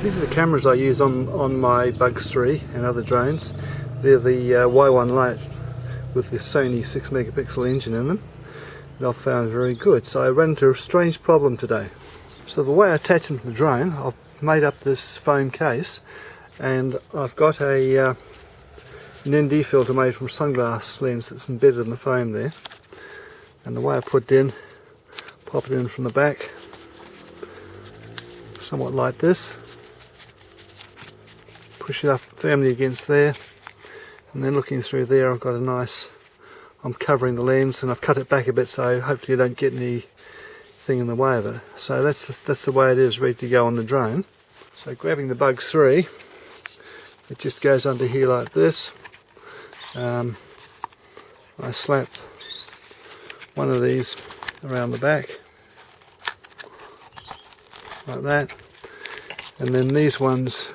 These are the cameras I use on my Bugs 3 and other drones. They're the Y1 Lite with the Sony 6 megapixel engine in them that I've found very good. So I ran into a strange problem today. So the way I attach them to the drone, I've made up this foam case and I've got an ND filter made from sunglass lens that's embedded in the foam there. And the way I put it in, pop it in from the back, somewhat like this. Push it up firmly against there, and then looking through there I've got a nice, I'm covering the lens and I've cut it back a bit so hopefully you don't get anything in the way of it. So that's the way it is, ready to go on the drone. So grabbing the Bugs 3, it just goes under here like this. I slap one of these around the back like that, and then these ones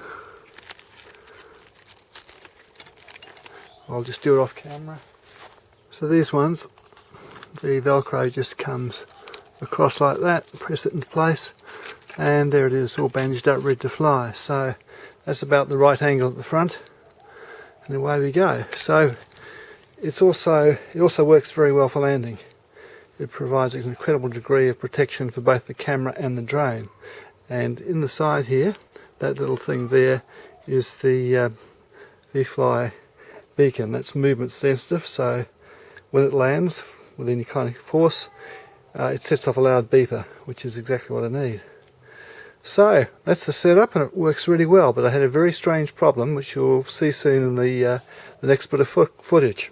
I'll just do it off camera. So these ones, the velcro just comes across like that, press it into place, and there it is, all bandaged up, ready to fly. So that's about the right angle at the front, and away we go. So it also works very well for landing. It provides an incredible degree of protection for both the camera and the drone. And in the side here, that little thing there is the Vifly Beacon. That's movement sensitive, so when it lands with any kind of force, it sets off a loud beeper, which is exactly what I need. So that's the setup, and it works really well, but I had a very strange problem which you'll see soon in the next bit of footage.